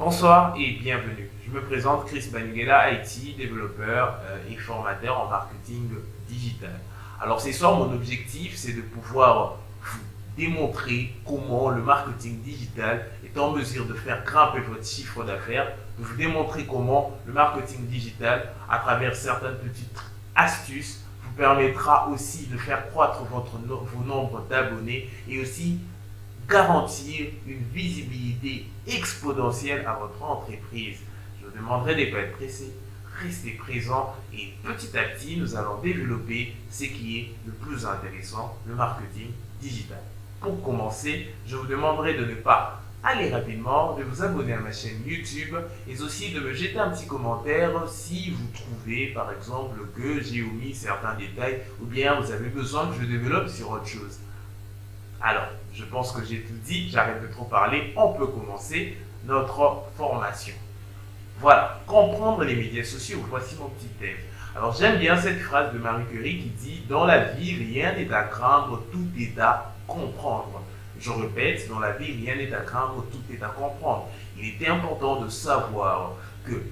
Bonsoir et bienvenue. Je me présente Chris Banguela, IT, développeur et formateur en marketing digital. Alors ce soir, mon objectif, c'est de pouvoir vous démontrer comment le marketing digital est en mesure de faire grimper votre chiffre d'affaires, de vous démontrer comment le marketing digital, à travers certaines petites astuces, vous permettra aussi de faire croître vos nombres d'abonnés et aussi garantir une visibilité exponentielle à votre entreprise. Je vous demanderai de ne pas être pressé, restez présent et petit à petit, nous allons développer ce qui est le plus intéressant, le marketing digital. Pour commencer, je vous demanderai de ne pas aller rapidement, de vous abonner à ma chaîne YouTube et aussi de me jeter un petit commentaire si vous trouvez par exemple que j'ai omis certains détails ou bien vous avez besoin que je développe sur autre chose. Alors, je pense que j'ai tout dit, j'arrête de trop parler, on peut commencer notre formation. Voilà, comprendre les médias sociaux, voici mon petit thème. Alors j'aime bien cette phrase de Marie Curie qui dit « Dans la vie, rien n'est à craindre, tout est à comprendre ». Je répète, dans la vie, rien n'est à craindre, tout est à comprendre. Il est important de savoir que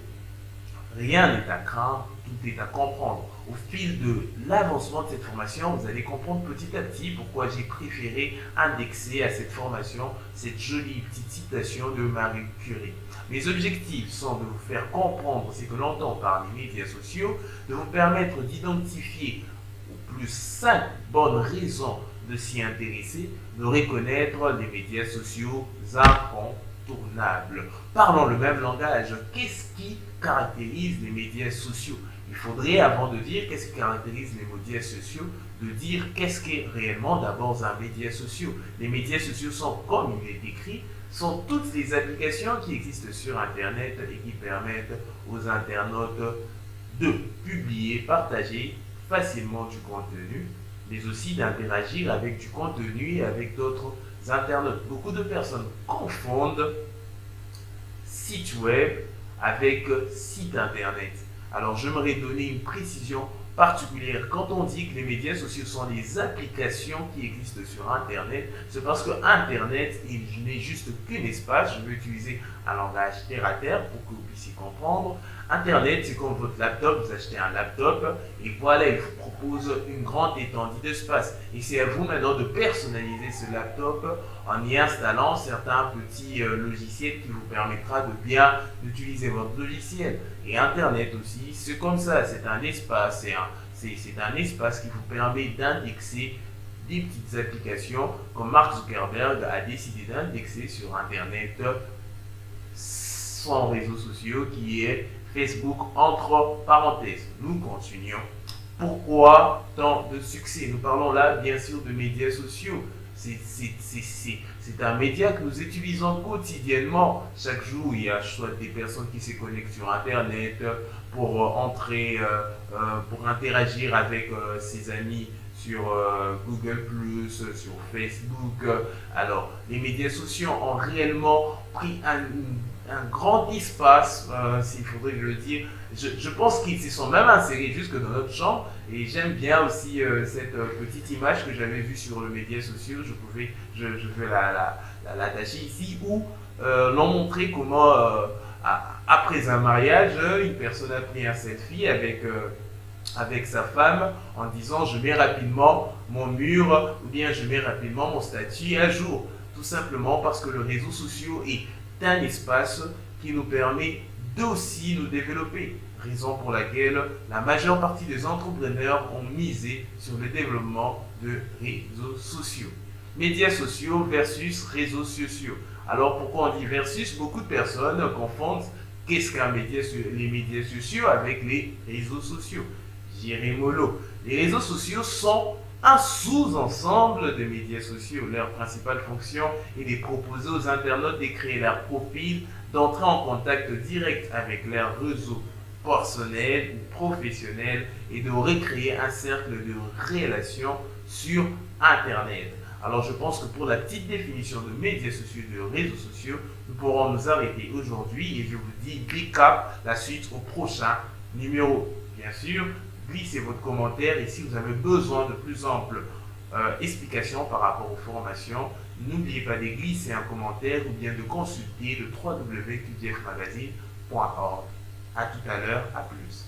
rien n'est à craindre, tout est à comprendre. Au fil de l'avancement de cette formation, vous allez comprendre petit à petit pourquoi j'ai préféré indexer à cette formation cette jolie petite citation de Marie Curie. Mes objectifs sont de vous faire comprendre ce que l'on entend par les médias sociaux, de vous permettre d'identifier au plus 5 bonnes raisons de s'y intéresser, de reconnaître les médias sociaux incontournables. Parlons le même langage. Qu'est-ce qui caractérise les médias sociaux? Il faudrait, avant de dire qu'est-ce qui caractérise les médias sociaux, de dire qu'est-ce qu'est réellement d'abord un média social. Les médias sociaux sont, comme il est écrit, sont toutes les applications qui existent sur Internet et qui permettent aux internautes de publier, partager facilement du contenu, mais aussi d'interagir avec du contenu et avec d'autres internautes. Beaucoup de personnes confondent site web avec site Internet. Alors, j'aimerais donner une précision particulière. Quand on dit que les médias sociaux sont les applications qui existent sur Internet, c'est parce que Internet, il n'est juste qu'un espace. Je vais utiliser un langage terre à terre pour que vous puissiez comprendre. Internet, c'est comme votre laptop. Vous achetez un laptop et voilà, il vous propose une grande étendue d'espace. Et c'est à vous maintenant de personnaliser ce laptop en y installant certains petits logiciels qui vous permettra de bien utiliser votre logiciel. Et Internet aussi, c'est comme ça, c'est un espace, c'est un espace qui vous permet d'indexer des petites applications comme Mark Zuckerberg a décidé d'indexer sur Internet son réseau social qui est Facebook entre parenthèses. Nous continuons. Pourquoi tant de succès? Nous parlons là bien sûr de médias sociaux. C'est un média que nous utilisons quotidiennement. Chaque jour, il y a soit des personnes qui se connectent sur Internet pour entrer, pour interagir avec ses amis sur Google+, sur Facebook. Alors, les médias sociaux ont réellement pris un grand espace, s'il faudrait le dire. Je pense qu'ils se sont même insérés jusque dans notre chambre et j'aime bien aussi cette petite image que j'avais vue sur le média social. Je vais l'attacher ici où l'on montrait comment après un mariage, une personne a pris un selfie avec sa femme en disant je mets rapidement mon mur ou bien je mets rapidement mon statut à jour. Tout simplement parce que le réseau social est un espace qui nous permet d'aussi nous développer. Raison pour laquelle la majeure partie des entrepreneurs ont misé sur le développement de réseaux sociaux. Médias sociaux versus réseaux sociaux. Alors pourquoi on dit versus? Beaucoup de personnes confondent qu'est-ce qu'un média, les médias sociaux avec les réseaux sociaux. J'irai mollo. Les réseaux sociaux sont un sous-ensemble de médias sociaux. Leur principale fonction est de proposer aux internautes de créer leur profil, d'entrer en contact direct avec leur réseau personnel ou professionnel et de recréer un cercle de relations sur Internet. Alors je pense que pour la petite définition de médias sociaux et de réseaux sociaux, nous pourrons nous arrêter aujourd'hui et je vous dis recap la suite au prochain numéro. Bien sûr, glissez votre commentaire et si vous avez besoin de plus amples explications par rapport aux formations, N'oubliez pas de glisser un commentaire ou bien de consulter le www.qdfmagazine.org. A tout à l'heure, à plus.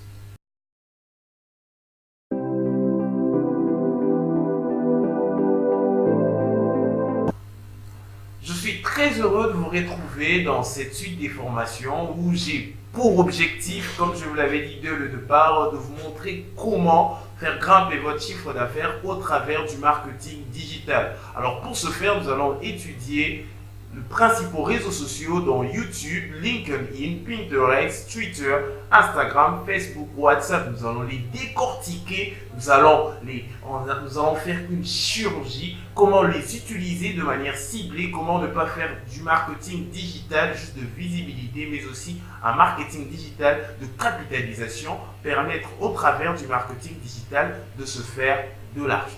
Je suis très heureux de vous retrouver dans cette suite des formations où j'ai pour objectif, comme je vous l'avais dit dès le départ, de vous montrer comment faire grimper votre chiffre d'affaires au travers du marketing digital. Alors pour ce faire, nous allons étudier les principaux réseaux sociaux dont YouTube, LinkedIn, Pinterest, Twitter, Instagram, Facebook, WhatsApp. Nous allons les décortiquer, nous allons faire une chirurgie, comment les utiliser de manière ciblée, comment ne pas faire du marketing digital juste de visibilité, mais aussi un marketing digital de capitalisation, permettre au travers du marketing digital de se faire de l'argent.